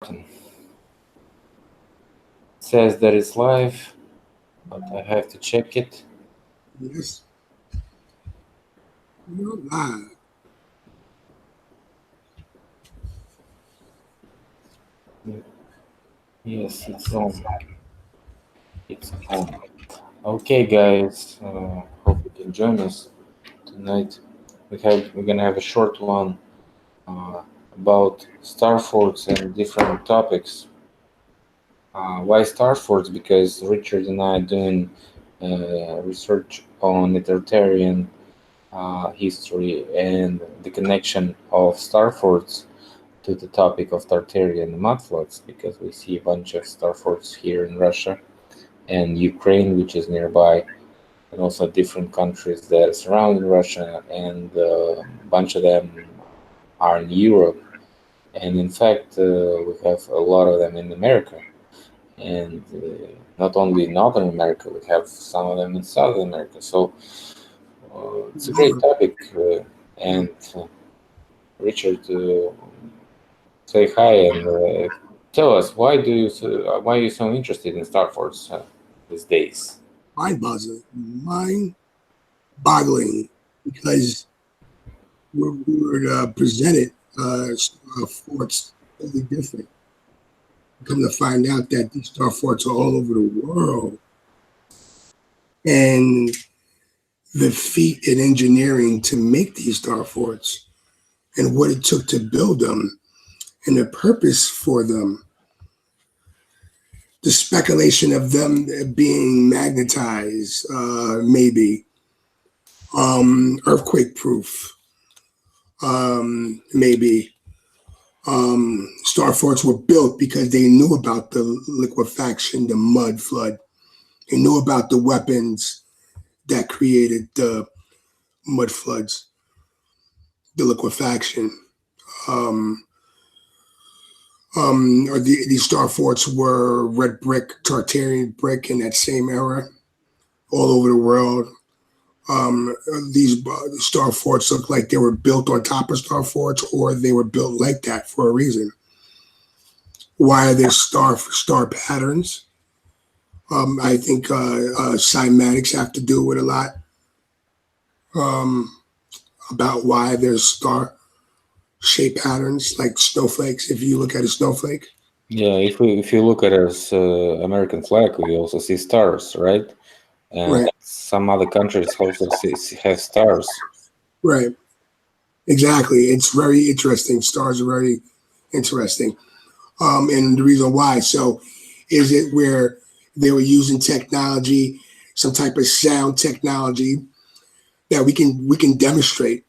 It says that it's live, but I have to check it. Yes. You're live. Yes, it's on. It's on. Okay, guys. Hope you can join us tonight. We're gonna have a short one about Starforts and different topics. Why Starforts? Because Richard and I are doing research on the Tartarian history and the connection of Starforts to the topic of Tartarian mudfloods, because we see a bunch of Starforts here in Russia and Ukraine, which is nearby, and also different countries that surround Russia, and a bunch of them are in Europe. And in fact, we have a lot of them in America. And not only in Northern America, we have some of them in South America. So it's a great topic. And Richard, say hi and tell us why are you so interested in Starforts these days? Mind-boggling, because we're presented forts totally different. Come to find out that these star forts are all over the world, and the feat in engineering to make these star forts and what it took to build them and the purpose for them. The speculation of them being magnetized, maybe earthquake proof, maybe. Star forts were built because they knew about the liquefaction, the mud flood. They knew about the weapons that created the mud floods, the liquefaction. Or these star forts were red brick, Tartarian brick in that same era, all over the world. These star forts look like they were built on top of star forts, or they were built like that for a reason. Why are there star patterns? I think cymatics have to do with a lot about why there's star shape patterns like snowflakes. If you look at a snowflake, Yeah, if you look at us American flag, we also see stars, right? And right, some other countries also have stars. right, exactly. It's very interesting. Stars are very interesting, and the reason why. So, is it where they were using technology, some type of sound technology that we can demonstrate?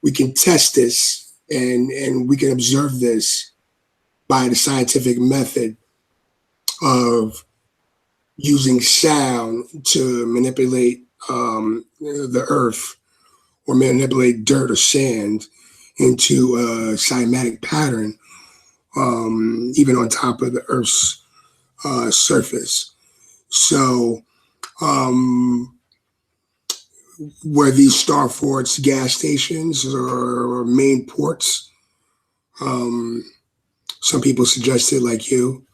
We can test this and we can observe this by the scientific method of using sound to manipulate the earth or manipulate dirt or sand into a cymatic pattern, even on top of the earth's surface. So, where these star forts, gas stations, or main ports, some people suggested, like you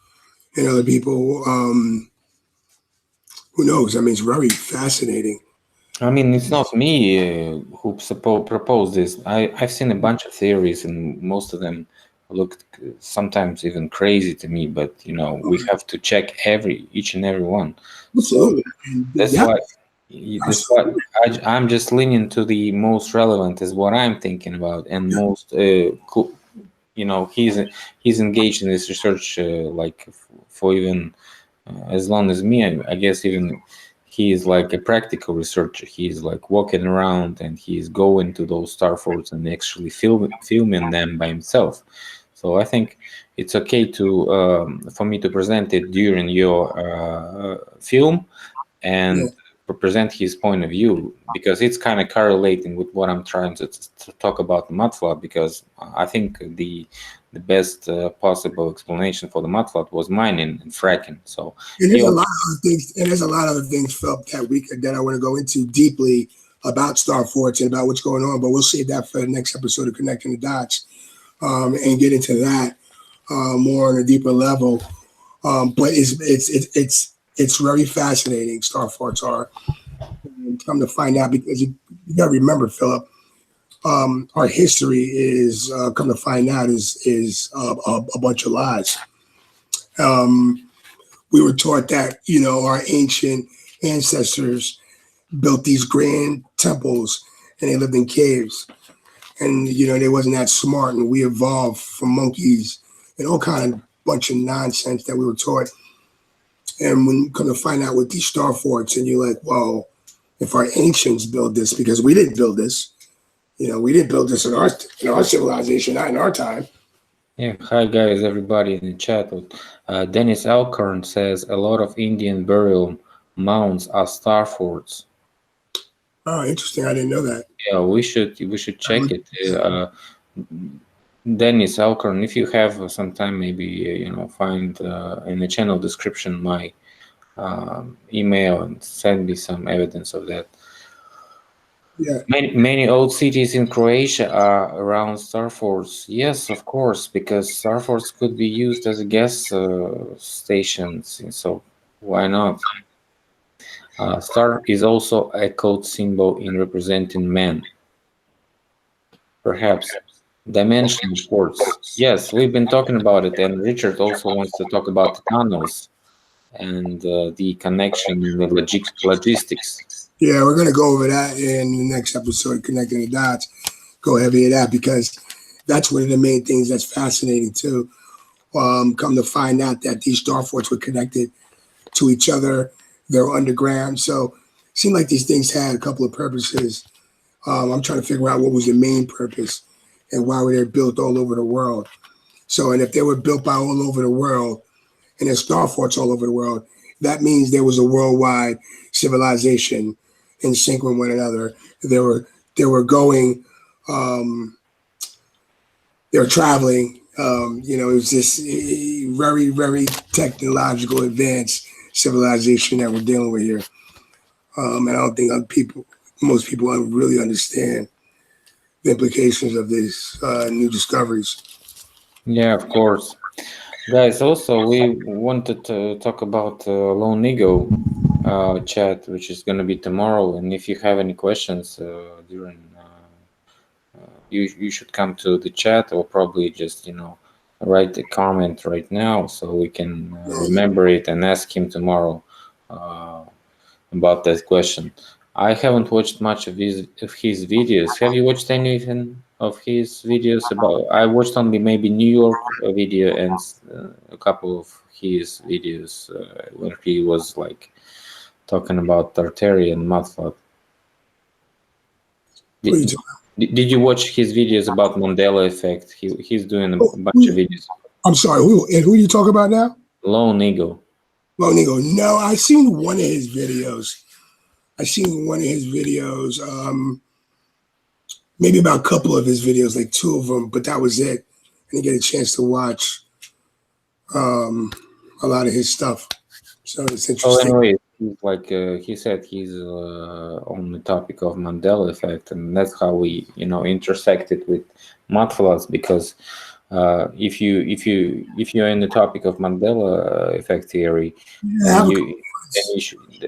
and other people, who knows? I mean, it's very fascinating. I mean, it's not me who proposed this. I've seen a bunch of theories, and most of them looked sometimes even crazy to me. But we have to check each and every one. So Absolutely. that's Yeah, why I'm just leaning to the most relevant is what I'm thinking about, and most he's engaged in this research like for even as long as me. I guess even he is like a practical researcher. He's like walking around and he's going to those star forts and actually filming them by himself. So I think it's okay to for me to present it during your film yeah, and present his point of view, because it's kind of correlating with what I'm trying to talk about the mudflood, because I think the best possible explanation for the mudflood was mining and fracking. So and he there's a also, lot of things, and there's a lot of other things, Philip, that I want to go into deeply about Star Forts and about what's going on. But we'll save that for the next episode of Connecting the Dots. and get into that more on a deeper level. But it's very fascinating. Starforts are, and come to find out, because you got to remember, Philip, our history is come to find out is a bunch of lies. Um, we were taught that our ancient ancestors built these grand temples and they lived in caves, and they wasn't that smart, and we evolved from monkeys and all kind of bunch of nonsense that we were taught. And when you come to find out with these star forts, and you're like, well, if our ancients built this, because we didn't build this, we didn't build this in our civilization, not in our time. Yeah, hi guys, everybody in the chat. Dennis Alcorn says a lot of Indian burial mounds are star forts. Oh, interesting. I didn't know that. Yeah, we should check it. Dennis Alcorn, if you have some time, maybe find in the channel description my email and send me some evidence of that. Yeah. Many old cities in Croatia are around Starforts. Yes, of course, because Starforts could be used as a gas stations. So why not? Star is also a code symbol in representing man. Perhaps dimensional ports. Yes, we've been talking about it, and Richard also wants to talk about the tunnels and the connection in the logistics. Yeah, we're gonna go over that in the next episode, connecting the dots. Go heavy at that, because that's one of the main things that's fascinating too. Come to find out that these star forts were connected to each other. They're underground, so it seemed like these things had a couple of purposes. I'm trying to figure out what was the main purpose and why were they built all over the world. So, and if they were built by all over the world, and there's star forts all over the world, that means there was a worldwide civilization in sync with one another. They were going, they were traveling. It was this very, very technological, advanced civilization that we're dealing with here. And I don't think most people really understand the implications of these new discoveries. Yeah, of course. Guys, also we wanted to talk about Lone Ego chat, which is going to be tomorrow. And if you have any questions during, you should come to the chat, or probably just write a comment right now so we can remember it and ask him tomorrow about that question. I haven't watched much of his videos. Have you watched anything of his videos? I watched only maybe New York video and a couple of his videos where he was like talking about Tartarian mudflood. Did you watch his videos about Mandela effect? He's doing a bunch of videos. I'm sorry, who are you talking about now? Lone Ego. Lone Ego. No, I seen one of his videos. Maybe about a couple of his videos, like 2 of them, but that was it. I didn't get a chance to watch a lot of his stuff. So it's interesting. Anyway, he said he's on the topic of Mandela effect, and that's how we intersected with mudfloods, because if you're in the topic of Mandela effect theory,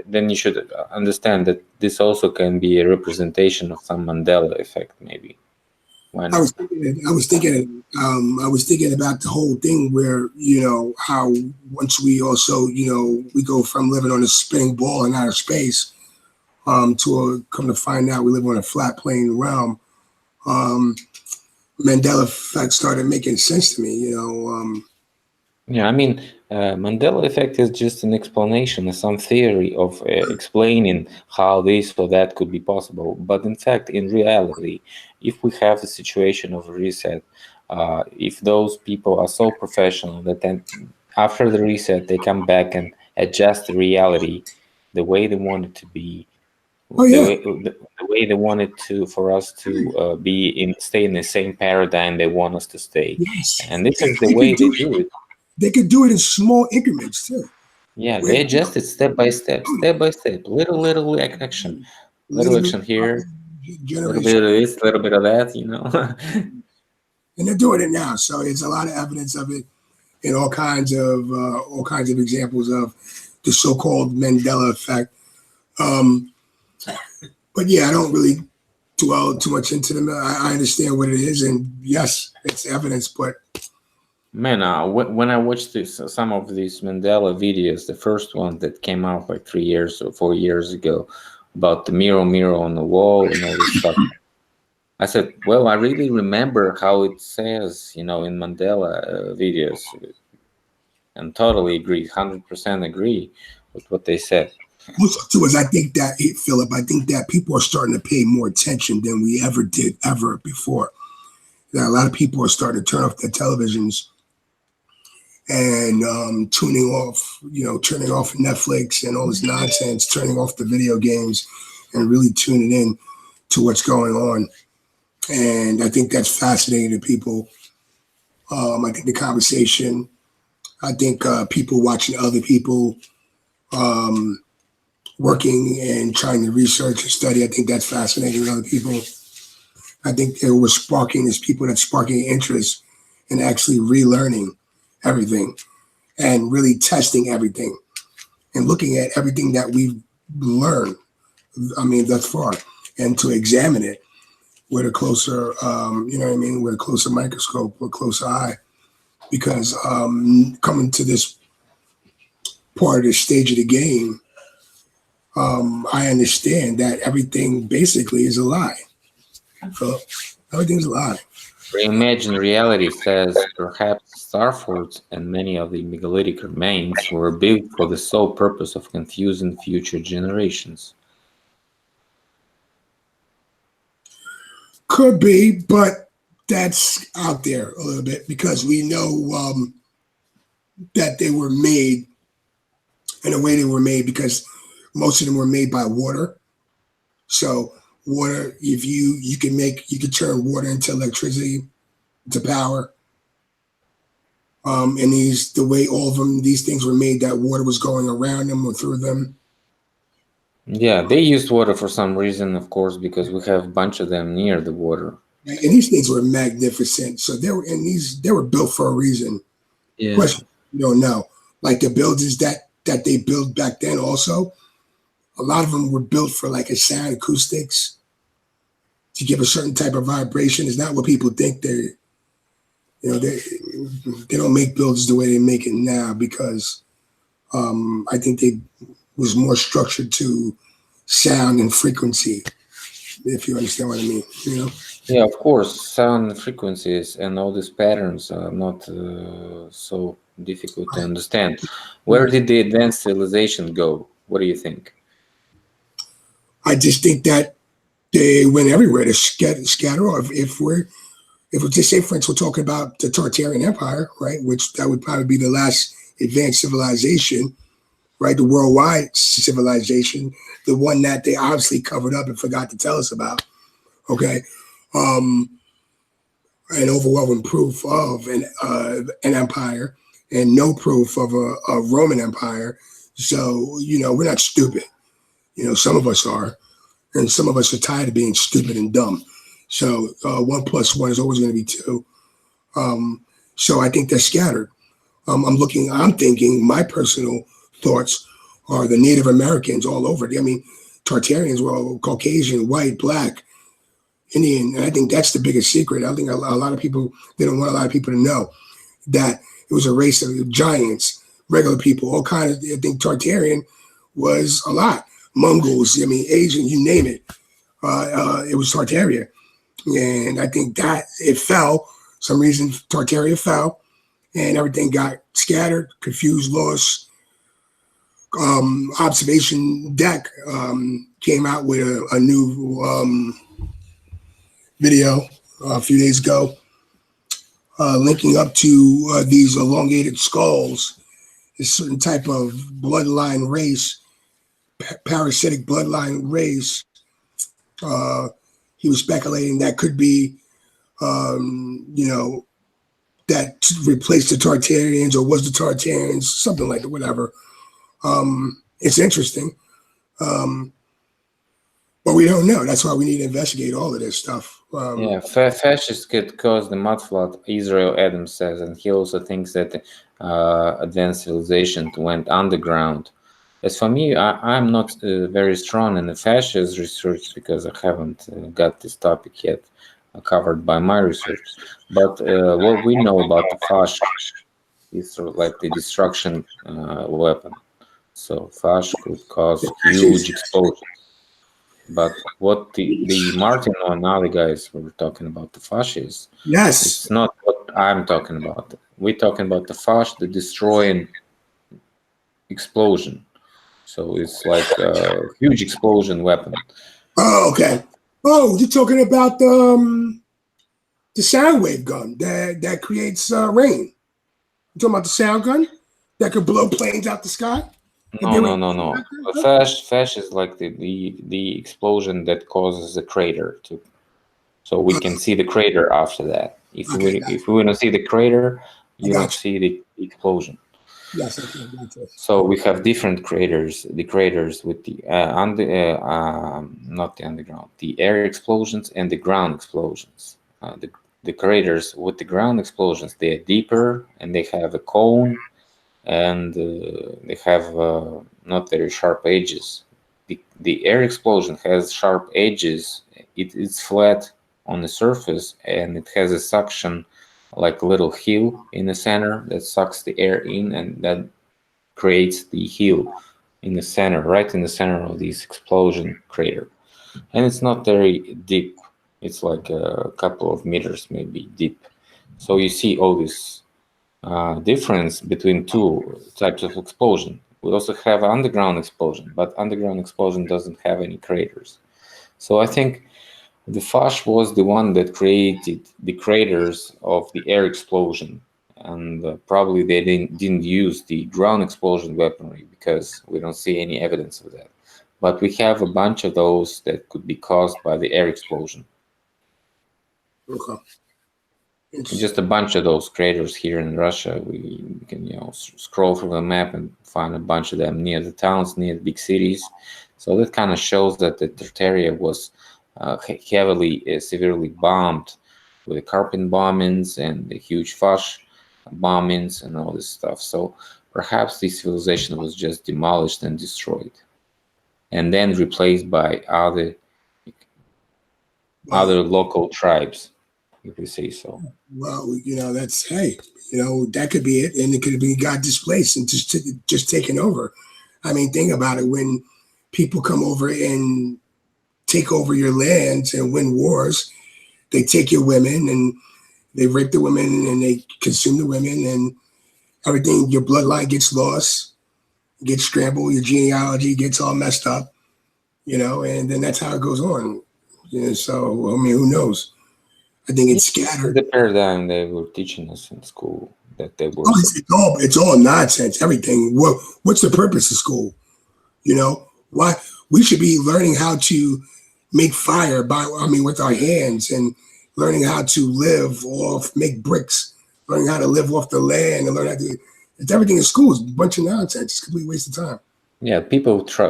then you should understand that this also can be a representation of some Mandela effect, maybe. Why not? I was thinking about the whole thing where how once we also we go from living on a spinning ball in outer space to come to find out we live on a flat plane realm. Mandela effect started making sense to me. Yeah, I mean, Mandela effect is just an explanation, some theory of explaining how this or that could be possible. But in fact, in reality, if we have a situation of a reset, if those people are so professional that then after the reset, they come back and adjust the reality the way they want it to be, the way they want it to, for us to stay in the same paradigm they want us to stay. Yes. And this is the way they do it. They could do it in small increments too. Yeah, they adjust it step by step, little action, little action here, little bit of this, little bit of that, and they're doing it now. So it's a lot of evidence of it, and all kinds of examples of the so-called Mandela effect. But yeah, I don't really dwell too much into them. I understand what it is, and yes, it's evidence. But Man, when I watched some of these Mandela videos, the first one that came out like 3 years or 4 years ago about the mirror on the wall and all this stuff, I said, well, I really remember how it says, in Mandela videos, and totally agree, 100% agree with what they said. also, too, is I think that, Philip, I think that people are starting to pay more attention than we ever did before. That a lot of people are starting to turn off their televisions and turning off Netflix and all this nonsense, turning off the video games and really tuning in to what's going on. And I think that's fascinating to people. I think the conversation, I think people watching other people working and trying to research and study, I think that's fascinating to other people. I think it was sparking, there's people that's sparking interest in actually relearning everything and really testing everything and looking at everything that we've learned, thus far, and to examine it with a closer, with a closer microscope, or closer eye. Because coming to this part of the stage of the game, I understand that everything basically is a lie. So everything's a lie. Reimagined reality says perhaps Starforts and many of the megalithic remains were built for the sole purpose of confusing future generations. Could be, but that's out there a little bit because we know that they were made in the way they were made because most of them were made by water. So water, if you can turn water into electricity, to power. And the way all of them, these things were made, that water was going around them or through them. Yeah, they used water for some reason, of course, because we have a bunch of them near the water. And these things were magnificent. So they were built for a reason. Yeah. Question, you don't know. Like the buildings that they built back then also, a lot of them were built for like a sound acoustics to give a certain type of vibration. It's not what people think they don't make buildings the way they make it now because I think they was more structured to sound and frequency, if you understand what I mean, Yeah, of course, sound frequencies and all these patterns are not so difficult to understand. Where did the advanced civilization go? What do you think? I just think that they went everywhere to scatter off. If we're just say, for instance, we're talking about the Tartarian Empire, right? Which that would probably be the last advanced civilization, right? The worldwide civilization, the one that they obviously covered up and forgot to tell us about. Okay, an overwhelming proof of an empire and no proof of a Roman Empire. So we're not stupid. Some of us are, and some of us are tired of being stupid and dumb. So 1 + 1 is always going to be 2. So I think they're scattered. I'm thinking my personal thoughts are the Native Americans all over. I mean, Tartarians were all Caucasian, white, black, Indian. And I think that's the biggest secret. I think a lot of people, they don't want a lot of people to know that it was a race of giants, regular people, all kinds of, I think Tartarian was a lot. Mongols, Asian, you name it. It was Tartaria. And I think that it fell. Some reason Tartaria fell and everything got scattered, confused, lost. Observation Deck came out with a new video a few days ago linking up to these elongated skulls, a certain type of bloodline race, parasitic bloodline race. He was speculating that could be, that replaced the Tartarians or was the Tartarians, something like that, whatever. It's interesting. But we don't know. That's why we need to investigate all of this stuff. Yeah, fascists could cause the mudflood, Israel Adams says, and he also thinks that advanced civilization went underground. As for me, I'm not very strong in the fascist research because I haven't got this topic yet covered by my research. But what we know about the fasc is sort of like the destruction weapon. So fasc could cause huge explosions. But what the Martin and other guys were talking about, the fascists, Yes. it's not what I'm talking about. We're talking about the fasc, the destroying explosion. So it's like a huge explosion weapon. Oh, okay. Oh, you're talking about the sound wave gun that creates rain. You talking about the sound gun that could blow planes out the sky? Could No, be no, rain no, no. back A there? fasc is like the explosion that causes a crater to, so we can see the crater after that. Okay, If we want to see the crater, I you don't got you. see the explosion. Yes, okay, I got you. So we have different craters. The craters with the not the underground, the air explosions and the ground explosions. The craters with the ground explosions, they are deeper and they have a cone and they have not very sharp edges. The air explosion has sharp edges. It's flat on the surface and it has a suction like a little heel in the center that sucks the air in and that creates the heel in the center, right in the center of this explosion crater. And it's not very deep. It's like a couple of meters maybe deep. So you see all this difference between two types of explosion. We also have underground explosion, but underground explosion doesn't have any craters. So I think the Foch was the one that created the craters of the air explosion, and probably they didn't use the ground explosion weaponry because we don't see any evidence of that. But we have a bunch of those that could be caused by the air explosion. Okay. Just a bunch of those craters here in Russia. We can scroll through the map and find a bunch of them near the towns, near the big cities. So that kind of shows that the Tartaria was heavily, severely bombed with the Karpin bombings and the huge Foch bombings and all this stuff. So perhaps this civilization was just demolished and destroyed, and then replaced by Well, other local tribes, if we say so. well, that's hey, that could be it, and it could be got displaced and just taken over. I mean, think about it. When people come over and take over your lands and win wars, they take your women and they rape the women and they consume the women and everything. Your bloodline gets lost, gets scrambled, your genealogy gets all messed up, and then that's how it goes on. So I mean, who knows? I think Yeah, it's this is scattered. the paradigm they were teaching us in school that they Oh, were. it's all nonsense. Everything. What's the purpose of school? Why we should be learning how to make fire with our hands and learning how to live off, make bricks, learning how to live off the land and learn how to. It's everything in school is a bunch of nonsense. It's a complete waste of time. Yeah, people try.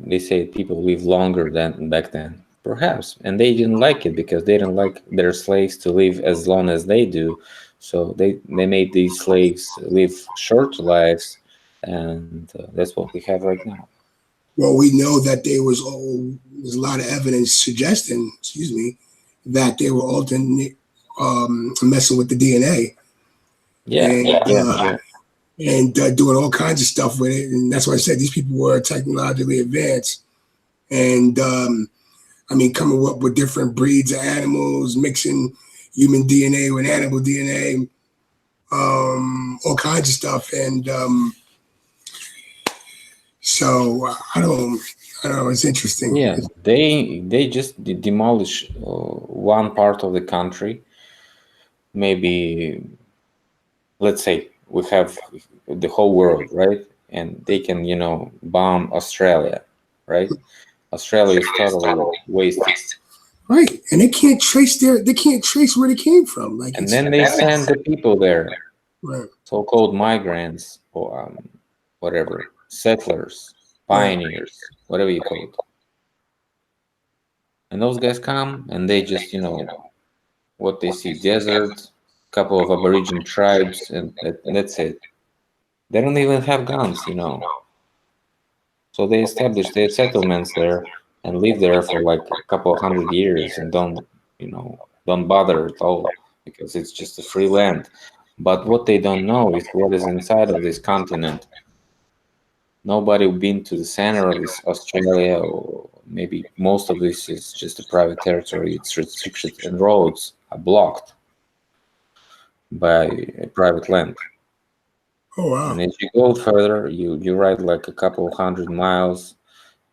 They say people live longer than back then, perhaps, and they didn't like it because they didn't like their slaves to live as long as they do. So they made these slaves live short lives, and that's what we have right now. Well, we know that there's a lot of evidence suggesting, excuse me, that they were alternate messing with the DNA Yeah, and yeah, yeah. doing all kinds of stuff with it. And that's why I said these people were technologically advanced. And I mean, coming up with different breeds of animals, mixing human DNA with animal DNA, all kinds of stuff. And so I don't know. It's interesting. Yeah, they just demolish one part of the country. Maybe let's say we have the whole world, right? And they can, bomb Australia, right? Australia is totally wasted. Right, and they can't trace where they came from. Like And it's then they send the people there, right, so-called migrants or whatever, settlers, right. pioneers, whatever you call it. And those guys come and they just, what they see, desert, couple of Aboriginal tribes, and that's it. They don't even have guns. So they establish their settlements there and live there for like a couple of 100 years and don't bother at all because it's just a free land. But what they don't know is what is inside of this continent. Nobody been to the center of this Australia, or maybe most of this is just a private territory. It's restricted and roads are blocked by private land. Oh wow. And as you go further, you ride like a couple of 100 miles,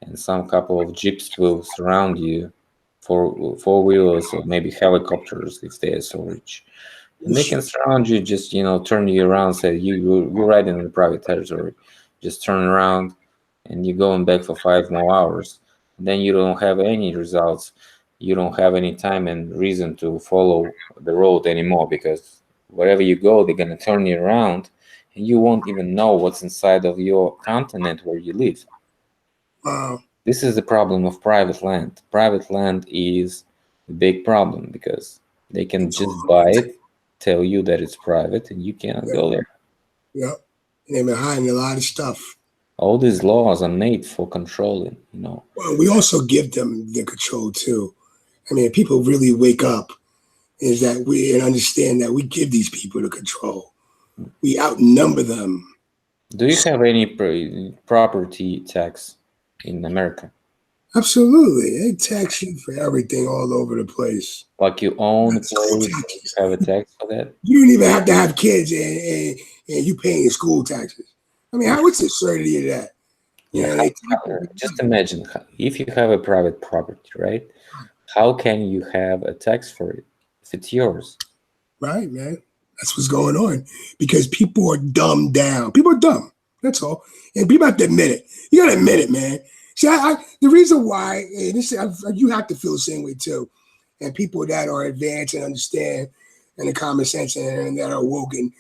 and some couple of jeeps will surround you, four wheelers or maybe helicopters if they are so rich. And they can surround you, just turn you around, say you're riding in the private territory, just turn around, and you're going back for 5 more hours. And then you don't have any results. You don't have any time and reason to follow the road anymore because wherever you go, they're gonna turn you around, and you won't even know what's inside of your continent where you live. Wow. This is the problem of private land. Private land is a big problem because they can just buy it, tell you that it's private, and you cannot go there. Yeah. And they've been hiding a lot of stuff. All these laws are made for controlling, Well, we also give them the control too. I mean, if people really wake up, is that we and understand that we give these people the control. We outnumber them. Do you have any property tax in America? Absolutely. They tax you for everything all over the place. Like you own a That's place, taxes. you have a tax for that? You don't even have to have kids and you paying your school taxes. I mean, what's the absurdity of that? You know, they Just imagine if you have a private property, right? How can you have a tax for it if it's yours? right, man. That's what's going on because people are dumbed down. People are dumb. That's all. And people have to admit it. You got to admit it, man. See, the reason why, and you have to feel the same way too. And people that are advanced and understand and the common sense and that are woken,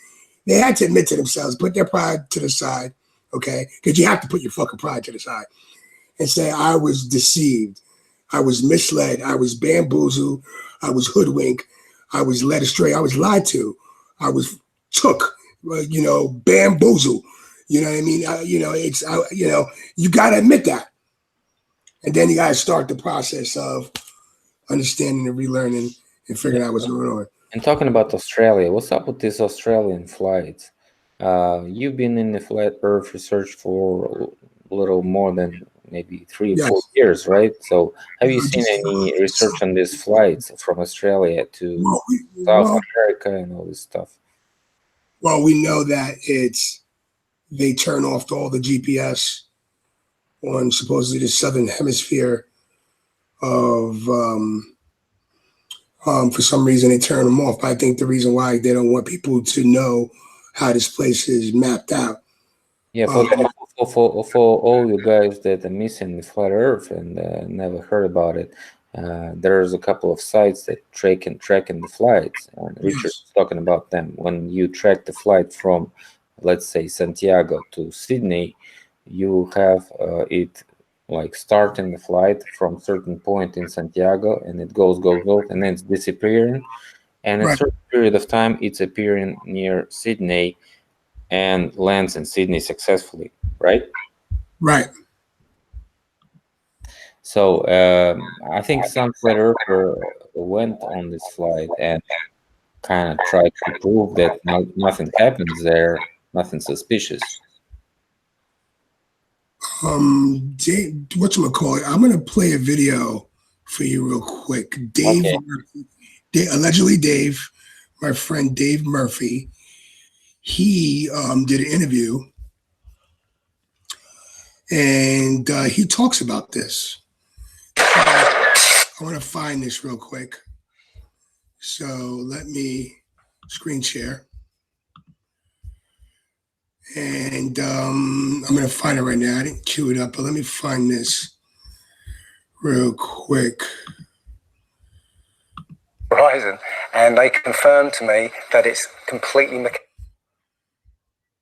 they had to admit to themselves, put their pride to the side, okay? Because you have to put your fucking pride to the side and say, I was deceived. I was misled. I was bamboozled. I was hoodwinked. I was led astray. I was lied to. I was took, bamboozled. You know what I mean? You got to admit that. And then you got to start the process of understanding and relearning and figuring out what's going on. And talking about Australia, what's up with this Australian flights? You've been in the flat Earth research for a little more than maybe 3 or 4 years, right? So, have you seen any research on these flights from Australia to South America and all this stuff? Well, we know that they turn off all the GPS on supposedly the southern hemisphere of for some reason they turn them off. But I think the reason why they don't want people to know how this place is mapped out. Yeah, for all you guys that are missing the flat Earth and never heard about it, there's a couple of sites that tracking the flights. And Richard's talking about them. When you track the flight from, let's say, Santiago to Sydney, you have it like starting the flight from certain point in Santiago, and it goes, and then it's disappearing. And at a certain period of time, it's appearing near Sydney and lands in Sydney successfully, right? Right. So I think some flat earther went on this flight and kind of tried to prove that nothing happens there, nothing suspicious. Whatchamacallit? I'm gonna play a video for you real quick. Dave, allegedly Dave, my friend Dave Murphy, he did an interview and he talks about this. I want to find this real quick. So let me screen share. And I'm going to find it right now. I didn't queue it up, but let me find this real quick. Horizon, and they confirmed to me that it's completely mechanical.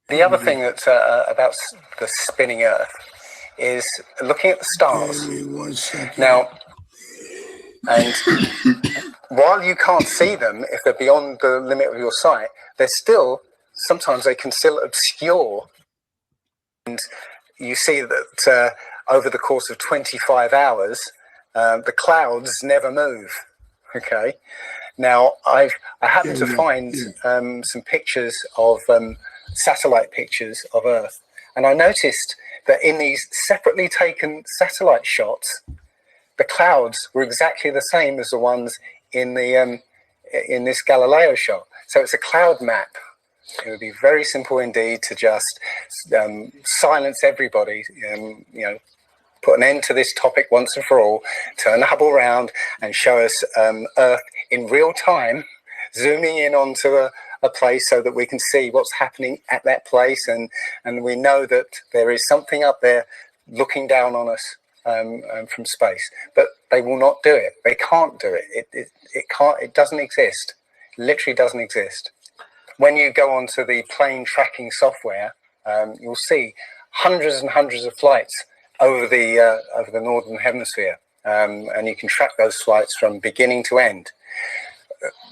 The other thing that's about the spinning Earth is looking at the stars. Give me 1 second. Now, And while you can't see them, if they're beyond the limit of your sight, they're still, sometimes they can still obscure. And you see that over the course of 25 hours, the clouds never move. Okay. Now, I happened to find some pictures of satellite pictures of Earth, and I noticed that in these separately taken satellite shots, the clouds were exactly the same as the ones in the in this Galileo shot. So it's a cloud map. It would be very simple indeed to just silence everybody, you know, put an end to this topic once and for all, turn the Hubble around and show us Earth in real time, zooming in onto a place so that we can see what's happening at that place, and we know that there is something up there looking down on us from space. But they will not do it. They can't do it. It can't. It doesn't exist. It literally doesn't exist. When you go onto the plane tracking software, you'll see hundreds and hundreds of flights over the northern hemisphere, and you can track those flights from beginning to end.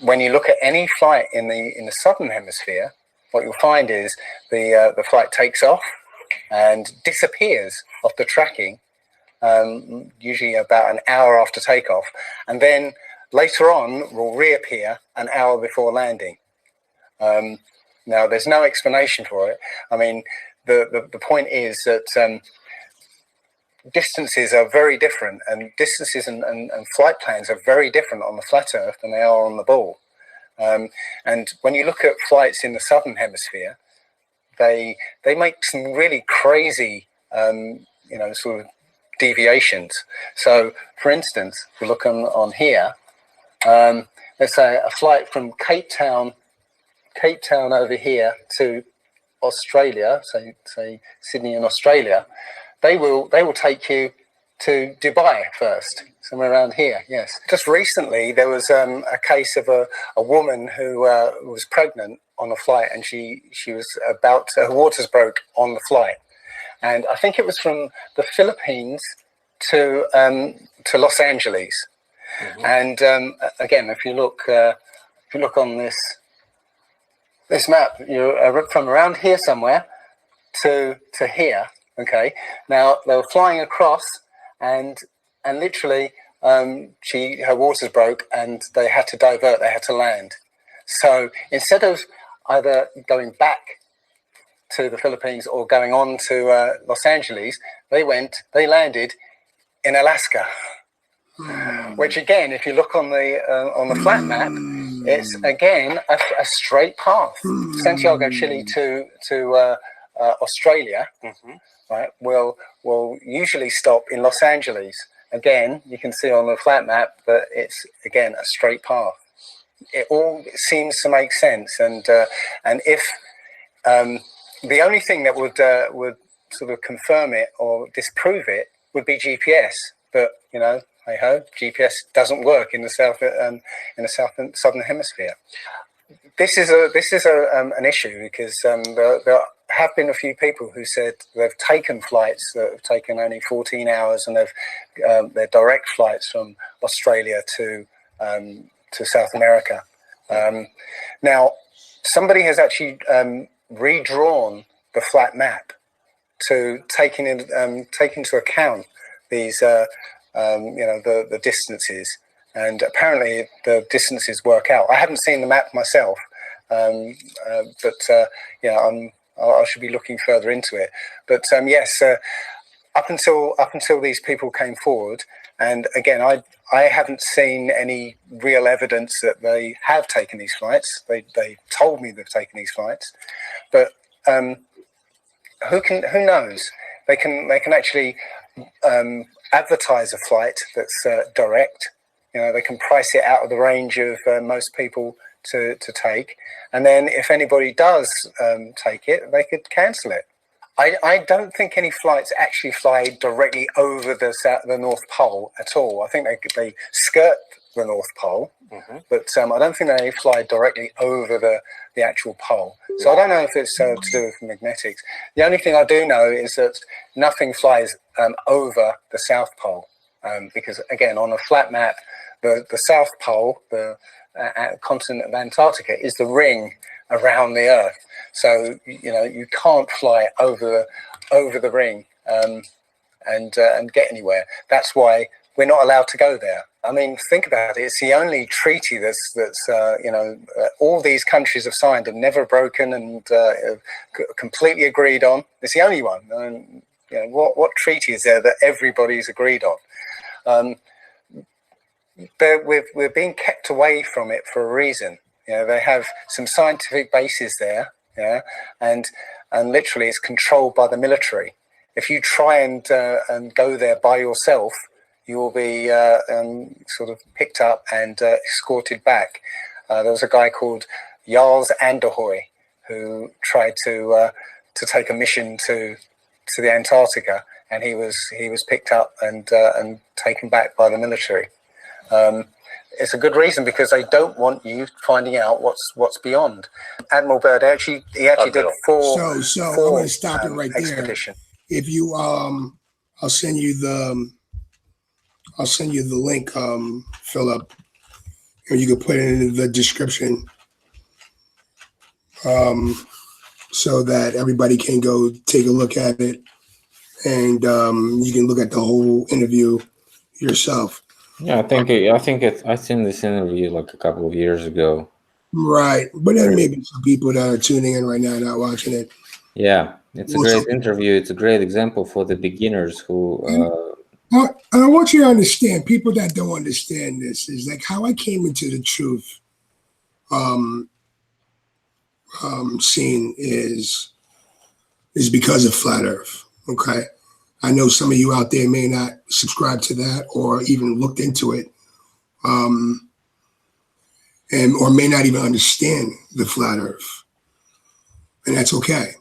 When you look at any flight in the southern hemisphere, what you'll find is the flight takes off and disappears off the tracking, usually about an hour after takeoff, and then later on will reappear an hour before landing. Now, there's no explanation for it. I mean, the point is that distances are very different, and distances and flight plans are very different on the flat Earth than they are on the ball. And when you look at flights in the southern hemisphere, they make some really crazy, you know, sort of deviations. So, for instance, if you look on here, let's say a flight from Cape Town over here to Australia, say Sydney in Australia, they will take you to Dubai first, somewhere around here. Yes. Just recently, there was a case of a woman who was pregnant on a flight, and she was about her waters broke on the flight, and I think it was from the Philippines to Los Angeles. Mm-hmm. And again, if you look on this map, you're from around here somewhere to here. Okay. Now they were flying across, and literally, her waters broke, and they had to divert. They had to land. So instead of either going back to the Philippines or going on to Los Angeles, they landed in Alaska. Which again, if you look on the flat map, it's again a straight path. Santiago, Chile to Australia, mm-hmm. Right? Will usually stop in Los Angeles. Again, you can see on the flat map that it's again a straight path. It all seems to make sense, and if the only thing that would sort of confirm it or disprove it would be GPS, but you know, hey ho, GPS doesn't work in the southern hemisphere. This is an issue because there have been a few people who said they've taken flights that have taken only 14 hours, and they're direct flights from Australia to South America. Now, somebody has actually redrawn the flat map to take into account these the distances, and apparently the distances work out. I haven't seen the map myself, but I should be looking further into it. But yes, up until these people came forward, and again, I haven't seen any real evidence that they have taken these flights. They told me they've taken these flights, but who knows? They can actually advertise a flight that's direct. You know, they can price it out of the range of most people to take, and then if anybody does take it, they could cancel it. I don't think any flights actually fly directly over the North Pole at all. I think they skirt the North Pole, mm-hmm. but I don't think they fly directly over the actual pole. So I don't know if it's to do with magnetics. The only thing I do know is that nothing flies over the South Pole, because again, on a flat map, the South Pole, the continent of Antarctica, is the ring around the Earth. So you can't fly over the ring and get anywhere. That's why we're not allowed to go there. I mean, think about it. It's the only treaty that's all these countries have signed and never broken and completely agreed on. It's the only one. And, what treaty is there that everybody's agreed on? We're being kept away from it for a reason. They have some scientific bases there, and literally it's controlled by the military. If you try and go there by yourself, you will be sort of picked up and escorted back. There was a guy called Jarls Anderhoy who tried to take a mission to the Antarctica, and he was picked up and taken back by the military. It's a good reason, because they don't want you finding out what's beyond. Admiral Byrd he actually did four. So I'm going to stop it right expedition. There. If you I'll send you the link, Philip, and you can put it in the description, so that everybody can go take a look at it, and you can look at the whole interview yourself. Yeah, I seen this interview like a couple of years ago. Right, but there may be some people that are tuning in right now not watching it. Yeah, it's a great interview. It's a great example for the beginners who. I want you to understand, people that don't understand this, is like how I came into the truth scene is because of Flat Earth. Okay. I know some of you out there may not subscribe to that or even looked into it, or may not even understand the Flat Earth, and that's okay.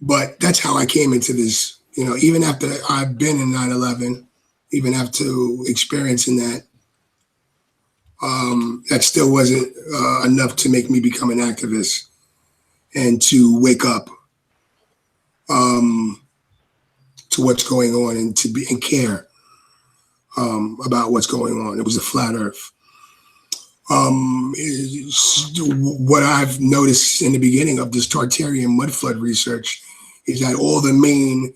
But that's how I came into this. Even after I've been in 9/11, even after experiencing that, that still wasn't enough to make me become an activist and to wake up to what's going on and to be and care about what's going on. It was a flat Earth. What I've noticed in the beginning of this Tartarian mud flood research is that all the main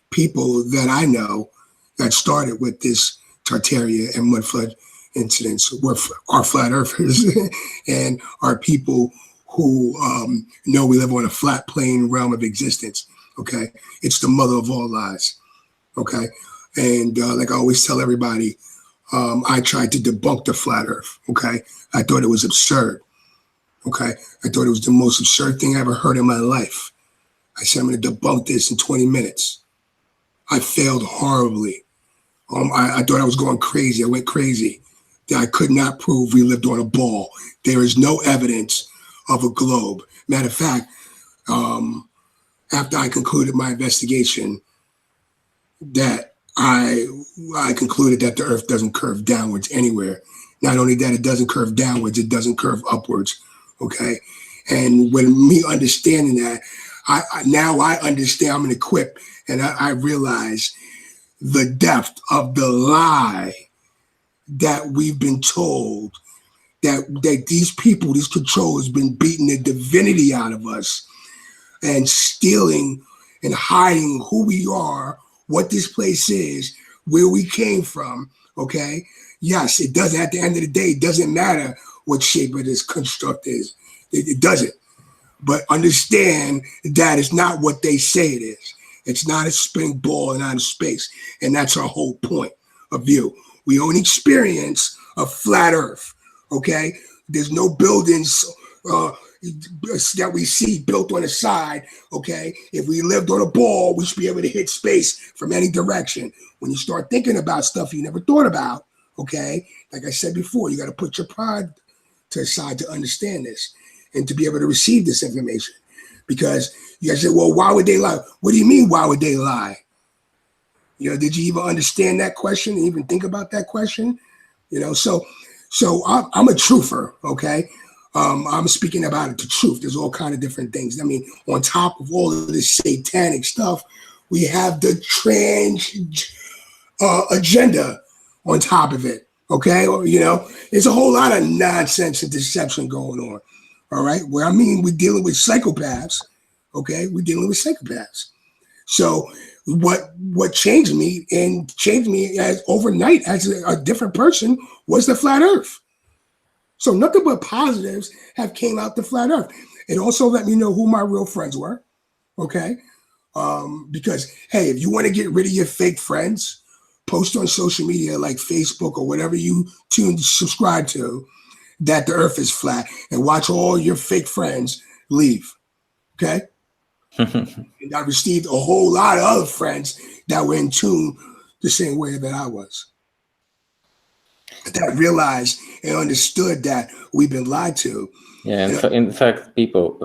people that I know that started with this Tartaria and mud flood incidents are flat earthers and are people who know we live on a flat plane realm of existence. Okay, it's the mother of all lies. Okay, and like I always tell everybody, I tried to debunk the flat Earth. Okay, I thought it was absurd. Okay, I thought it was the most absurd thing I ever heard in my life. I said, I'm going to debunk this in 20 minutes. I failed horribly. I thought I was going crazy. I went crazy. I could not prove we lived on a ball. There is no evidence of a globe. Matter of fact, after I concluded my investigation, that I concluded that the Earth doesn't curve downwards anywhere. Not only that, it doesn't curve downwards, it doesn't curve upwards. Okay, and when me understanding that, now I understand. I'm equipped, and I realize the depth of the lie that we've been told, that these people, these controllers, been beating the divinity out of us and stealing and hiding who we are, what this place is, where we came from. Okay, yes, it doesn't. At the end of the day, it doesn't matter what shape of this construct is. It doesn't. But understand that it's not what they say it is. It's not a spinning ball in outer space. And that's our whole point of view. We only experience a flat Earth, okay? There's no buildings that we see built on the side, okay? If we lived on a ball, we should be able to hit space from any direction. When you start thinking about stuff you never thought about, okay? Like I said before, you got to put your pride to the side to understand this and to be able to receive this information. Because you guys say, well, why would they lie? What do you mean, why would they lie? Did you even understand that question and even think about that question? So I'm a truther, okay? I'm speaking about it, the truth. There's all kind of different things. I mean, on top of all of this satanic stuff, we have the trans agenda on top of it, Okay, or, you know, there's a whole lot of nonsense and deception going on. All right, where I mean, we're dealing with psychopaths. Okay, we're dealing with psychopaths. So what changed me and changed me as overnight as a different person was the flat Earth. So nothing but positives have came out the flat Earth. It also let me know who my real friends were. Okay, because hey, if you want to get rid of your fake friends, post on social media like Facebook or whatever you subscribe to that the Earth is flat, and watch all your fake friends leave. Okay. And I received a whole lot of other friends that were in tune the same way that I was. That realized and understood that we've been lied to. Yeah, in fact, people,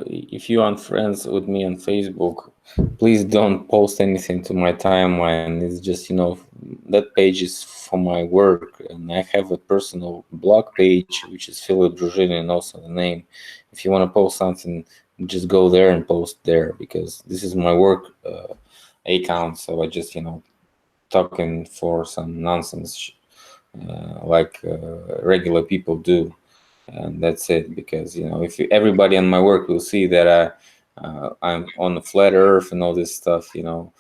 if you aren't friends with me on Facebook, please don't post anything to my timeline. It's just, you know, that page is for my work, and I have a personal blog page, which is Philipp Druzhinin, also the name. If you want to post something, just go there and post there, because this is my work account. So I just, you know, talking for some nonsense like regular people do. And that's it, because, you know, if everybody on my work will see that I'm on the flat earth and all this stuff, you know,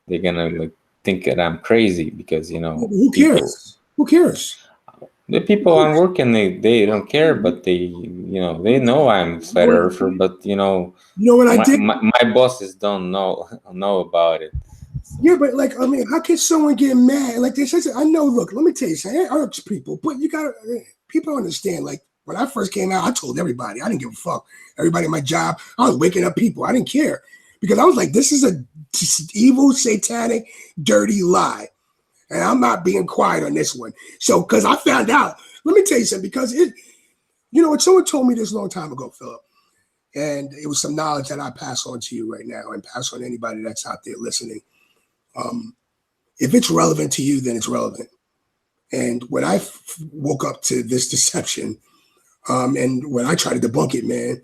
they're gonna like think that I'm crazy, because, you know, who cares? Who cares? The people I'm working, they don't care, but they, you know, they know I'm flat earther, but you know what I did? My bosses don't know about it. So. Yeah, but like, I mean, how can someone get mad? Like they said, I know. Look, let me tell you something. It irks people, but you gotta people understand. Like when I first came out, I told everybody I didn't give a fuck. Everybody at my job, I was waking up people. I didn't care because I was like, this is a evil, satanic, dirty lie, and I'm not being quiet on this one. So, because I found out, let me tell you something. Because it, you know, someone told me this a long time ago, Philip, and it was some knowledge that I pass on to you right now, and pass on to anybody that's out there listening. If it's relevant to you, then it's relevant. And when I woke up to this deception, and when I tried to debunk it, man,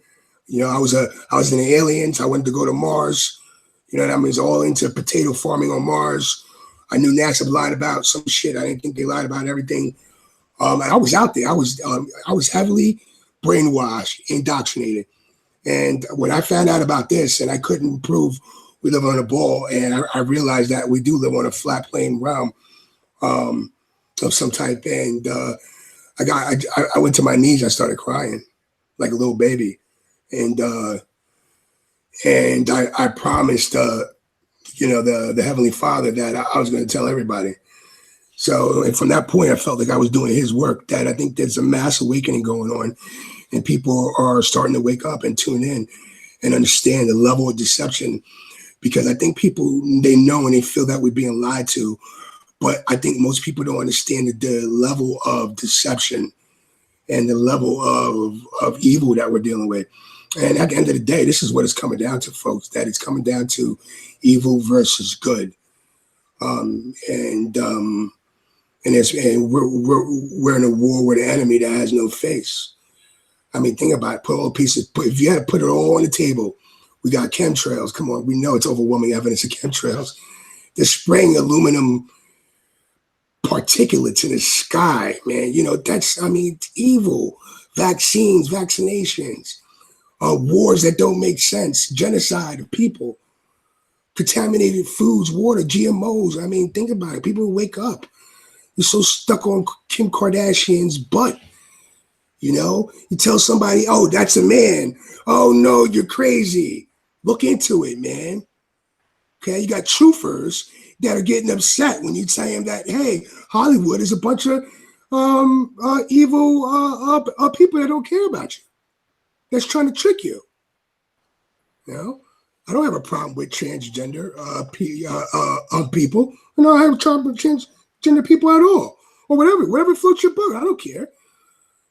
you know, I was in the aliens. I wanted to go to Mars. You know what I mean? I was all into potato farming on Mars. I knew NASA lied about some shit. I didn't think they lied about everything. I was out there. I was heavily brainwashed, indoctrinated. And when I found out about this, and I couldn't prove we live on a ball, and I realized that we do live on a flat plane realm of some type. And I went to my knees. I started crying like a little baby, and I promised, you know, the Heavenly Father that I was going to tell everybody. So, and from that point, I felt like I was doing His work. That I think there's a mass awakening going on, and people are starting to wake up and tune in and understand the level of deception. Because I think people, they know and they feel that we're being lied to. But I think most people don't understand the level of deception and the level of evil that we're dealing with. And at the end of the day, this is what it's coming down to, folks, that it's coming down to evil versus good. And we're in a war with an enemy that has no face. I mean, think about it. Put all the pieces. If you had to put it all on the table, we got chemtrails. Come on, we know it's overwhelming evidence of chemtrails. They're spraying aluminum particulates in the sky, man. You know, that's, I mean, evil. Vaccines, vaccinations, wars that don't make sense, genocide of people, contaminated foods, water, GMOs. I mean, think about it. People wake up. You're so stuck on Kim Kardashian's butt. You know, you tell somebody, oh, that's a man. Oh, no, you're crazy. Look into it, man. Okay, you got truthers that are getting upset when you tell them that, hey, Hollywood is a bunch of evil people that don't care about you. That's trying to trick you. You know, I don't have a problem with transgender people. I don't have a problem with transgender people at all, or whatever floats your boat. I don't care.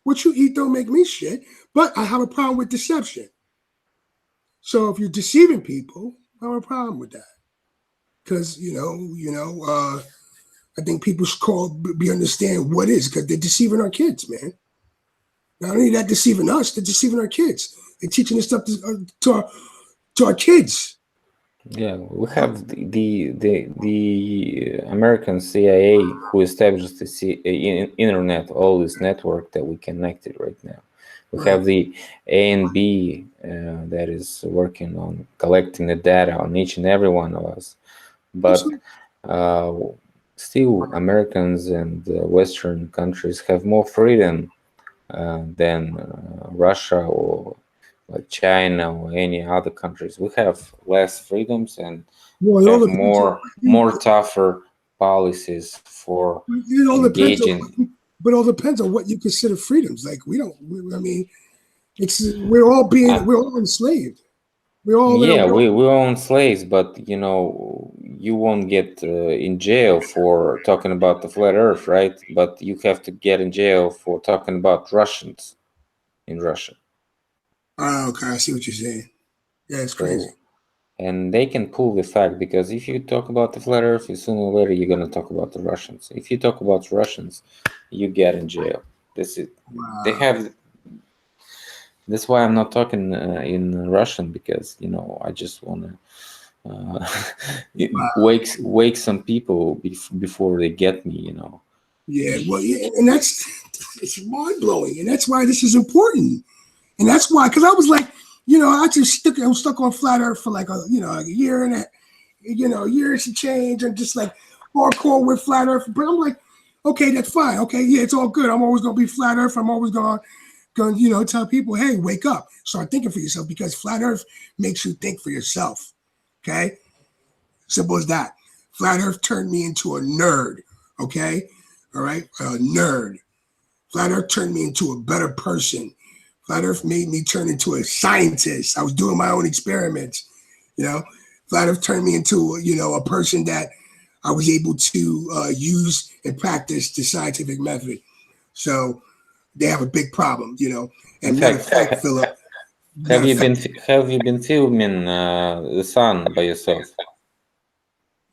What you eat don't make me shit, but I have a problem with deception. So if you're deceiving people, I have a problem with that. Because I think people should be understand what is, because they're deceiving our kids, man. Not only that, deceiving us, they're deceiving our kids. They're teaching this stuff to our kids. Yeah, we have the American CIA who established the internet, all this network that we connected right now. We Right. have the A&B that is working on collecting the data on each and every one of us. But uh, still, Americans and Western countries have more freedom than Russia or like China or any other countries. We have less freedoms and Well, it all have depends on more tougher policies for it all depends on engaging. but it all depends on what you consider freedoms. Like I mean, it's Uh, we're all enslaved. We're all in a yeah, world. we own slaves, but you know you won't get in jail for talking about the flat Earth, right? But you have to get in jail for talking about Russians in Russia. Oh, okay, I see what you're saying. Yeah, it's crazy. So and they can pull the fact because if you talk about the flat earth, sooner or later you're going to talk about the Russians. If you talk about Russians, you get in jail. This is they Wow. have. That's why I'm not talking in Russian because you know I just want to Wow. wake some people before they get me. You know. Yeah, well, yeah, and that's it's mind blowing, and that's why this is important, and that's why because I was like, I was stuck on flat Earth for like like a year and years to change, and just like hardcore with flat Earth. But I'm like, okay, that's fine. Okay, yeah, it's all good. I'm always gonna be flat Earth. I'm always going tell people, hey, wake up, start thinking for yourself, because flat Earth makes you think for yourself. Okay, simple as that. Flat Earth turned me into a nerd. Okay, all right, a nerd. Flat Earth turned me into a better person. Flat Earth made me turn into a scientist. I was doing my own experiments. You know, Flat Earth turned me into a person that I was able to use and practice the scientific method. So they have a big problem. In And matter of fact, fact, Philip. have Matter of you fact, been filming the sun by yourself?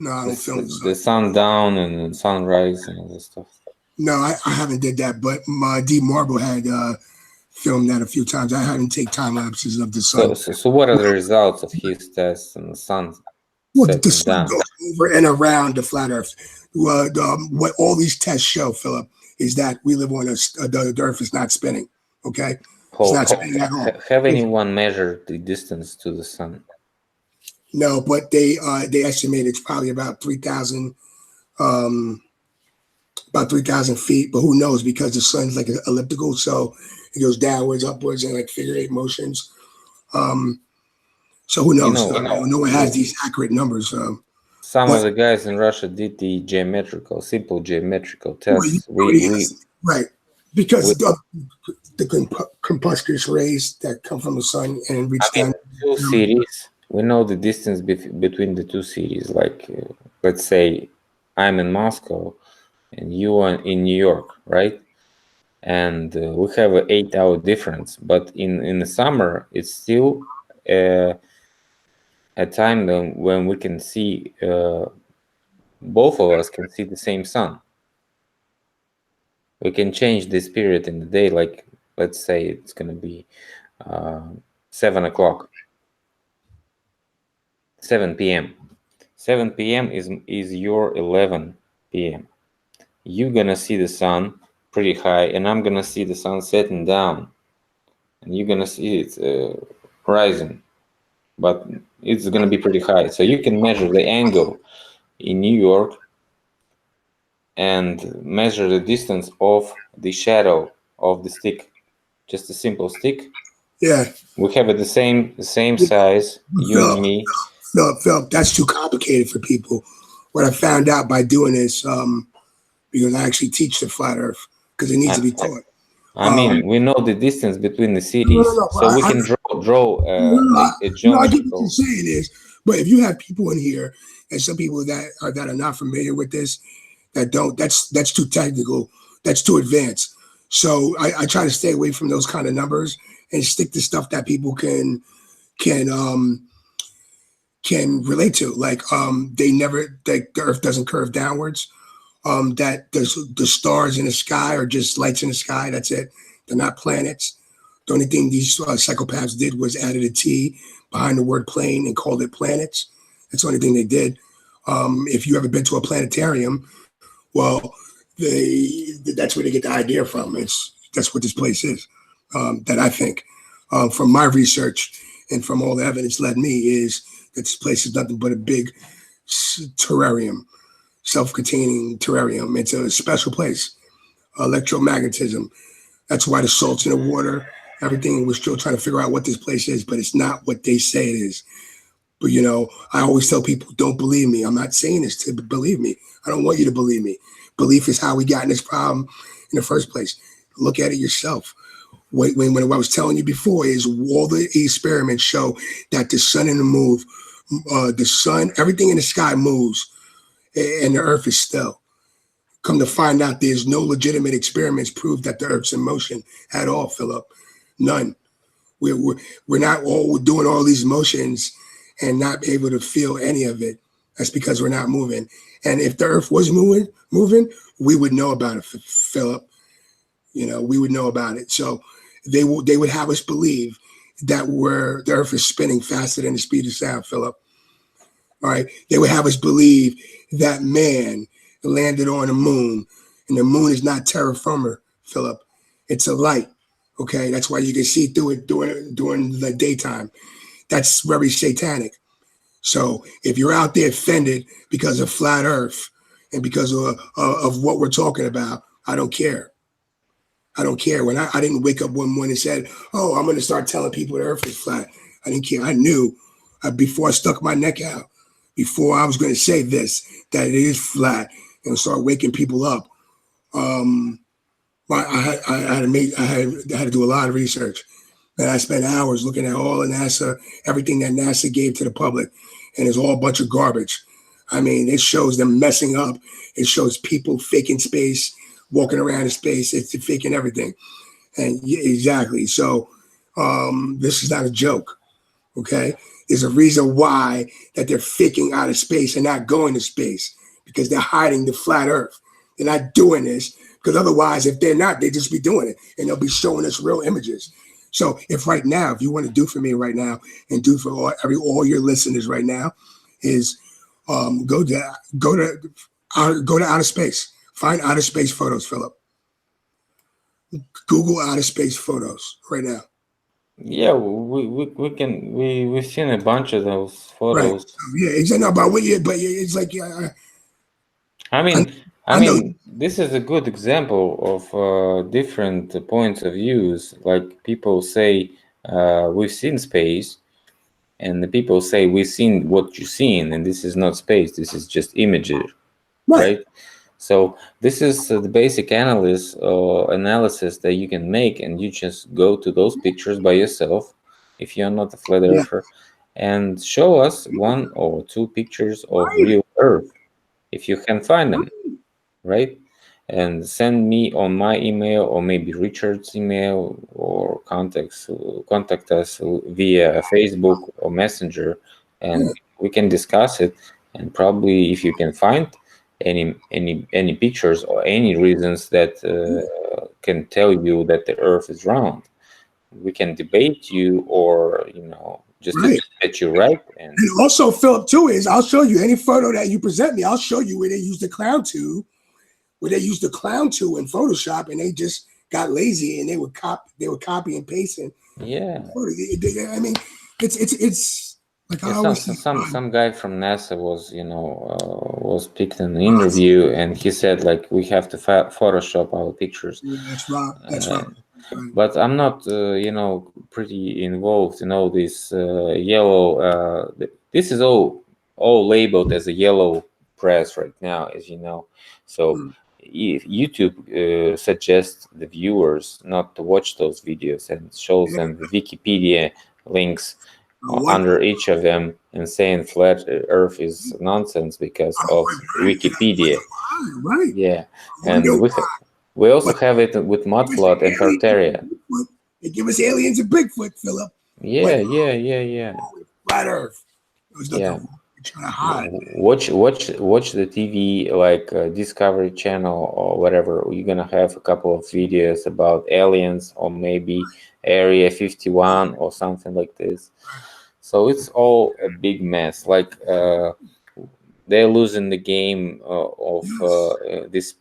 no, I don't film the sun. The sundown and sunrise and all this stuff. No, I haven't did that, but my D Marble had filmed that a few times. I hadn't take time lapses of the sun. So what are the results of his tests and the sun Well, the setting sun down? goes over and around the flat Earth. What all these tests show, Philip, is that we live on the Earth is not spinning. Okay, it's not spinning at all. Have anyone measured the distance to the sun? No, but they estimate it's probably um, about 3,000 feet. But who knows? Because the sun's like an elliptical, so it goes downwards, upwards, and like figure eight motions. Um, so who You knows? know, No one has these accurate numbers. some of But the guys in Russia did the simple geometrical well, tests. yes, right, because We the corpuscular rays that come from the sun and I reach mean, down. two cities. We know the distance between the two cities. Like, let's say I'm in Moscow and you are in New York, right? And we have an 8 hour difference. But in the summer, it's still uh, a time when we can see both of us can see the same sun. We can change this period in the day. Like, let's say it's gonna be uh, 7 o'clock, 7 p.m. 7 p.m. is your 11 p.m. You're gonna see the sun pretty high, and I'm gonna see the sun setting down, and you're gonna see it rising, but it's gonna be pretty high. So you can measure the angle in New York and measure the distance of the shadow of the stick. Just a simple stick. Yeah, We have it the same size, you and Philip, me. Philip, that's too complicated for people. What I found out by doing this, because I actually teach the flat Earth, because it needs to I, be taught. I mean, we know the distance between the No, no, cities, no. so we can draw No, no, a no, I get what you're geometrical. saying is, but if you have people in here and some people that are not familiar with this, that don't, that's too technical, that's too advanced. So I try to stay away from those kind of numbers and stick to stuff that people can um can relate to. Like the Earth doesn't curve downwards. That the stars in the sky are just lights in the sky. That's it. They're not planets. The only thing these psychopaths did was added a T behind the word plane and called it planets. That's the only thing they did. If you ever been to a planetarium, well, that's where they get the idea from. That's what this place is. That I think, from my research and from all the evidence led me, is that this place is nothing but a big terrarium, self-containing terrarium. It's a special place. Electromagnetism. That's why the salt's in the water. Everything, we're still trying to figure out what this place is, but it's not what they say it is. But I always tell people, don't believe me. I'm not saying this to believe me. I don't want you to believe me. Belief is how we got in this problem in the first place. Look at it yourself. When I was telling you before, is all the experiments show that the sun and the moon, everything in the sky moves, and the earth is still. Come to find out, there's no legitimate experiments prove that the earth's in motion at all, Philip. None. We're not all doing all these motions and not able to feel any of it. That's because we're not moving. And if the earth was moving, we would know about it, Philip. We would know about it. So they would have us believe that the earth is spinning faster than the speed of sound, Philip. All right. They would have us believe that man landed on the moon, and the moon is not terra firma, Philip. It's a light. Okay. That's why you can see through it during the daytime. That's very satanic. So if you're out there offended because of flat earth and because of what we're talking about, I don't care. I don't care. When I didn't wake up one morning and said, oh, I'm going to start telling people the earth is flat. I didn't care. I knew before I stuck my neck out, before I was going to say this, that it is flat, and start waking people up. I had to do a lot of research. And I spent hours looking at all of NASA, everything that NASA gave to the public, and it's all a bunch of garbage. I mean, it shows them messing up. It shows people faking space, walking around in space. It's faking everything. And exactly. So this is not a joke. Okay. There's a reason why that they're faking out of space and not going to space, because they're hiding the flat earth. They're not doing this because otherwise, if they're not, they'd just be doing it and they'll be showing us real images. So if you want to do for me right now and do for all your listeners right now, is go to outer space. Find outer space photos, Philip. Google outer space photos right now. Yeah, we've seen a bunch of those photos. Right. Yeah, exactly. No, but it's like I mean, this is a good example of different points of views. Like people say, we've seen space, and the people say we've seen what you've seen, and this is not space. This is just images, right? So this is the basic analysis that you can make, and you just go to those pictures by yourself, if you're not a flat earther, and show us 1 or 2 pictures of real Earth, if you can find them, right? And send me on my email, or maybe Richard's email, or contact us via Facebook or Messenger, and we can discuss it. And probably if you can find any pictures or any reasons that can tell you that the Earth is round, we can debate you, or just that you're right. And also, Philip, too, is I'll show you any photo that you present me. I'll show you where they used the clown tool, in Photoshop, and they just got lazy and they would copy and pasting. Yeah, I mean, it's like some guy from NASA was picked in an interview, and he said, like, we have to Photoshop our pictures. Yeah, that's right. But I'm not pretty involved in all this yellow. This is all labeled as a yellow press right now, as you know. So if YouTube suggests the viewers not to watch those videos, and shows them the Wikipedia links under each of them, and saying flat Earth is nonsense because of Wikipedia. Right. Yeah, and we also have it with mudflood and Tartarian. They give us aliens and Bigfoot, Philip. Yeah. Flat Earth. Yeah. Trying to hide. Watch the TV, like Discovery Channel or whatever. You're gonna have a couple of videos about aliens, or maybe Area 51 or something like this. So it's all a big mess. Like they're losing the game of this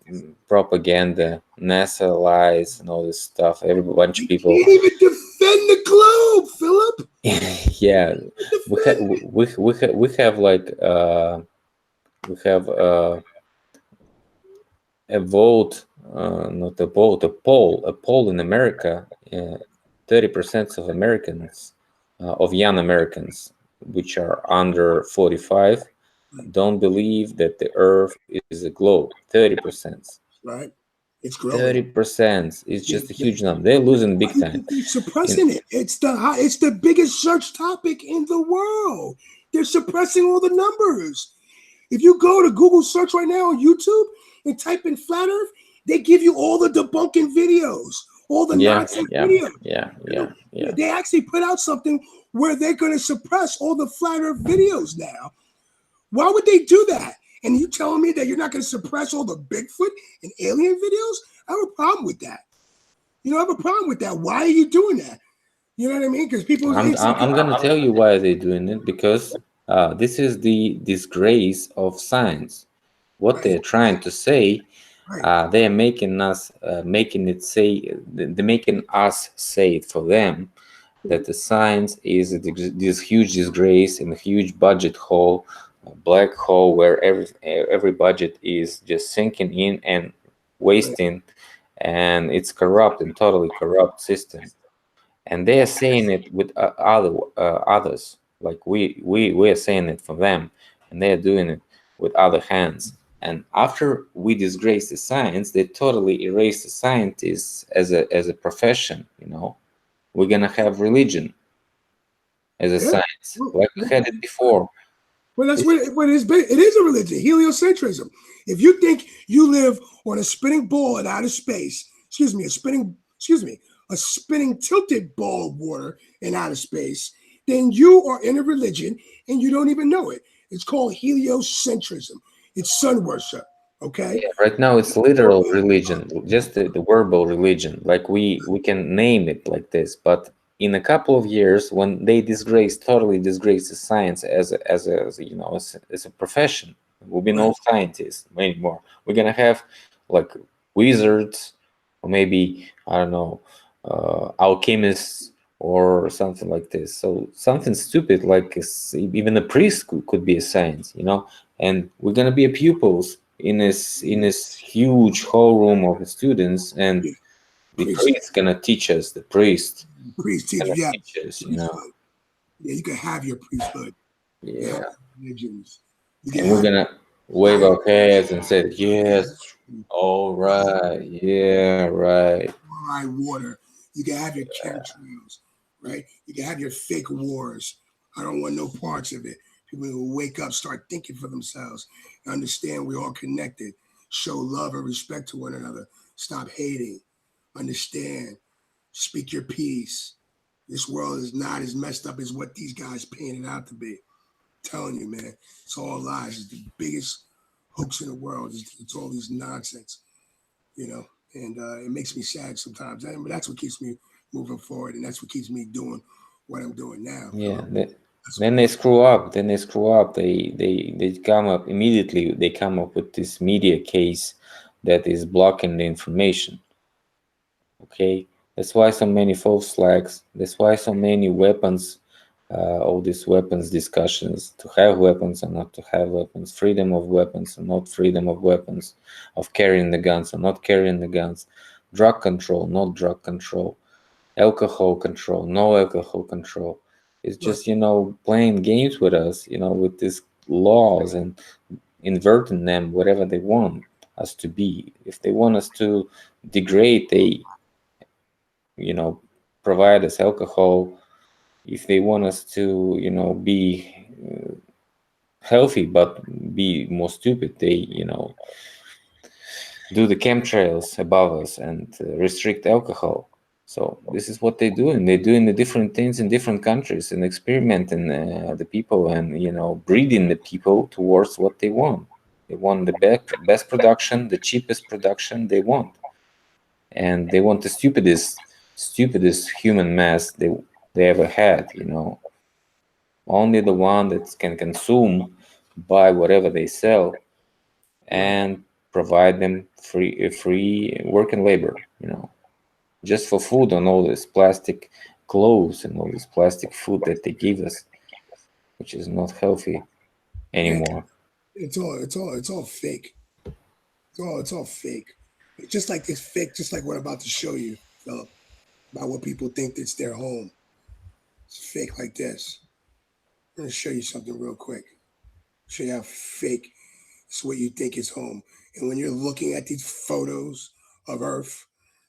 propaganda, NASA lies, and all this stuff. Every bunch of people. Can't even defend the globe, Philip. Yeah, we have like we have a vote, not a vote, a poll in America. 30% of Americans, of young Americans, which are under 45, don't believe that the Earth is a globe. 30%. Right. It's growing. 30% is just a huge number. They're losing big time. They're suppressing it. It's the biggest search topic in the world. They're suppressing all the numbers. If you go to Google search right now on YouTube and type in flat Earth, they give you all the debunking videos, all the nonsense videos. Yeah. They actually put out something where they're going to suppress all the flat Earth videos now. Why would they do that? And you telling me that you're not going to suppress all the Bigfoot and alien videos? I have a problem with that. You know, I have a problem with that. Why are you doing that? You know what I mean? Because people. I'm going to tell you why they're doing it, because this is the disgrace of science. What they're trying to say, they're making us they're making us say it for them, that the science is this huge disgrace and a huge budget hole, a black hole where every budget is just sinking in and wasting, and it's corrupt and totally corrupt system. And they are saying it with others, like we are saying it for them, and they are doing it with other hands. And after we disgrace the science, they totally erase the scientists as a profession. You know, we're gonna have religion as a science, like we had it before. Well, that's what it is. It is a religion, heliocentrism. If you think you live on a spinning ball in outer space, a spinning tilted ball of water in outer space, then you are in a religion and you don't even know it. It's called heliocentrism. It's sun worship. Okay. Yeah, right now it's literal religion, just the verbal religion. Like we can name it like this, but in a couple of years, when they totally disgrace the science as a profession, we'll be no scientists anymore. We're gonna have like wizards, or maybe I don't know, alchemists or something like this. So something stupid like even a priest could be a science, you know. And we're gonna be a pupils in this huge hall room of students, and the priest gonna teach us. The priest teach us, you know. Yeah, you can have your priesthood. Yeah. Religions. And we're gonna wave our heads and say, yes, all right, yeah, right. Water. You can have your chemtrails, right? You can have your fake wars. I don't want no parts of it. People will wake up, start thinking for themselves, understand we're all connected, show love and respect to one another, stop hating, understand, speak your peace. This world is not as messed up as what these guys painted out to be. I'm telling you, man, it's all lies. It's the biggest hoax in the world. It's all these nonsense, you know, and it makes me sad sometimes. But that's what keeps me moving forward, and that's what keeps me doing what I'm doing now. Yeah. Then they screw up. They come up immediately. They come up with this media case that is blocking the information. Okay, that's why so many false flags. That's why so many weapons. All these weapons discussions, to have weapons and not to have weapons, freedom of weapons and not freedom of weapons, of carrying the guns and not carrying the guns, drug control, not drug control, alcohol control, no alcohol control. It's just, you know, playing games with us, you know, with these laws and inverting them whatever they want us to be. If they want us to degrade, they, you know, provide us alcohol. If they want us to, you know, be healthy but be more stupid, they, you know, do the chemtrails above us and restrict alcohol. So this is what they're doing. They're doing the different things in different countries and experimenting the people and, you know, breeding the people towards what they want. They want the best production, the cheapest production they want, and they want the stupidest human mass they ever had, you know. only the one that can consume, buy whatever they sell, and provide them free work and labor, just for food, on all this plastic clothes and all this plastic food that they give us, which is not healthy anymore. It's all fake. It's all fake. It's just like it's fake, just like what I'm about to show you, Philip, about what people think it's their home. It's fake like this. I'm gonna show you something real quick. Show you how fake it's what you think is home. And when you're looking at these photos of Earth,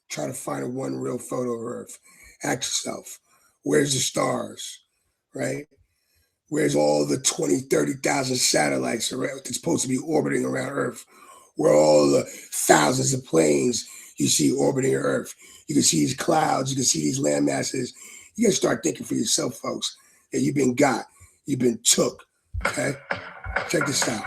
try to find one real photo of Earth. Ask yourself, where's the stars, right? Where's all the 20, 30,000 satellites that's supposed to be orbiting around Earth? Where all the thousands of planes you see orbiting Earth? You can see these clouds, you can see these land masses. You gotta start thinking for yourself, folks, that you've been got, you've been took, okay? Check this out.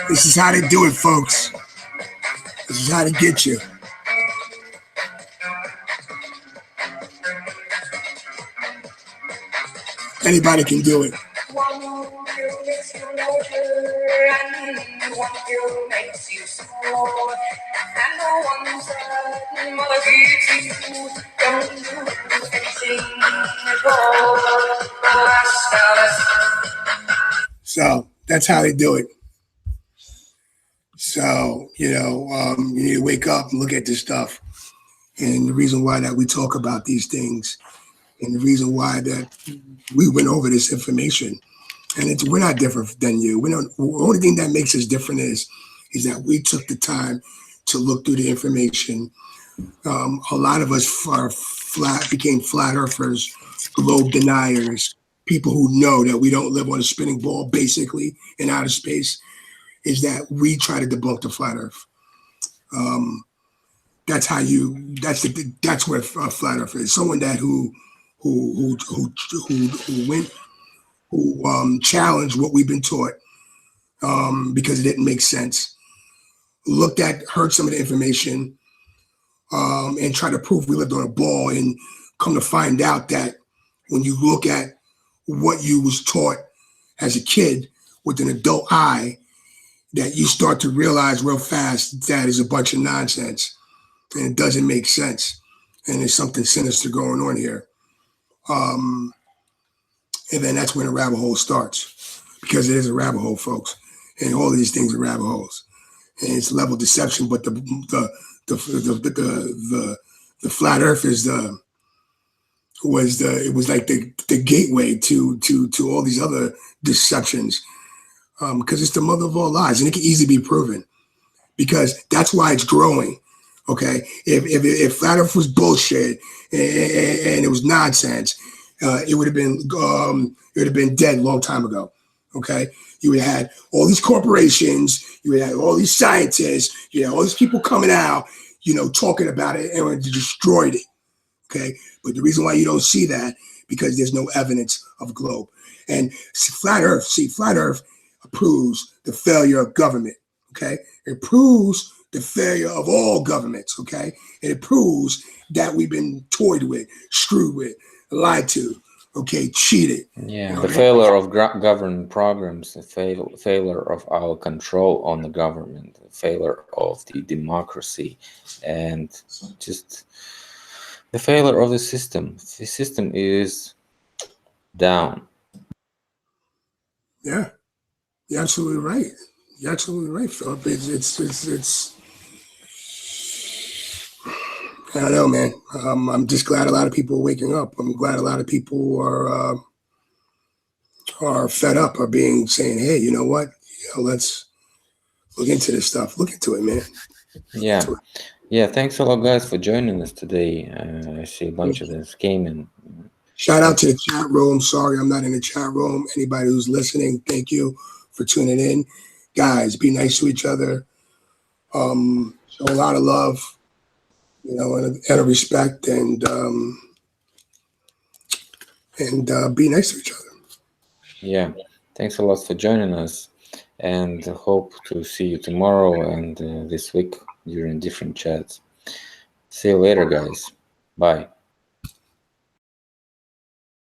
This is how they do it, folks. This is how to get you. Anybody can do it. One pill makes you larger, and one pill makes you small. And the ones that mother gives you don't do anything at all. So that's how they do it. So, you need to wake up and look at this stuff. And the reason why that we talk about these things, and the reason why that we went over this information, and we're not different than you. The only thing that makes us different is that we took the time to look through the information. A lot of us became flat earthers, globe deniers, people who know that we don't live on a spinning ball, basically, in outer space, is that we try to debunk the flat earth. That's where a flat earth is. Someone that who challenged what we've been taught because it didn't make sense. Heard some of the information, and try to prove we lived on a ball, and come to find out that when you look at what you was taught as a kid with an adult eye, that you start to realize real fast that is a bunch of nonsense, and it doesn't make sense, and there's something sinister going on here. And then that's when the rabbit hole starts, because it is a rabbit hole, folks, and all of these things are rabbit holes, and it's level deception. But the flat Earth was like the gateway to all these other deceptions, because it's the mother of all lies, and it can easily be proven, because that's why it's growing. Okay, if flat Earth was bullshit and it was nonsense, it would have been dead a long time ago. Okay, you would have had all these corporations, you would have had all these scientists, you know, all these people coming out, talking about it, and destroyed it. Okay, but the reason why you don't see that, because there's no evidence of a globe. And flat Earth proves the failure of government. Okay, it proves the failure of all governments. Okay, and it proves that we've been toyed with, screwed with, lied to. okay, cheated. Yeah, You know, the failure of government programs, the failure of our control on the government, the failure of the democracy, and just the failure of the system. The system is down. yeah, you're absolutely right. You're absolutely right, Philip. It's I don't know, man. I'm just glad a lot of people are waking up. I'm glad a lot of people are fed up, are being saying, hey, you know what? Let's look into this stuff. Look into it, man. Yeah. Yeah, thanks a lot, guys, for joining us today. I see a bunch of us came in. Shout out to the chat room. Sorry, I'm not in the chat room. Anybody who's listening, thank you for tuning in. Guys, be nice to each other. Show a lot of love, and a respect, and be nice to each other. Yeah, thanks a lot for joining us, and hope to see you tomorrow and this week during different chats. See you later, guys. Bye.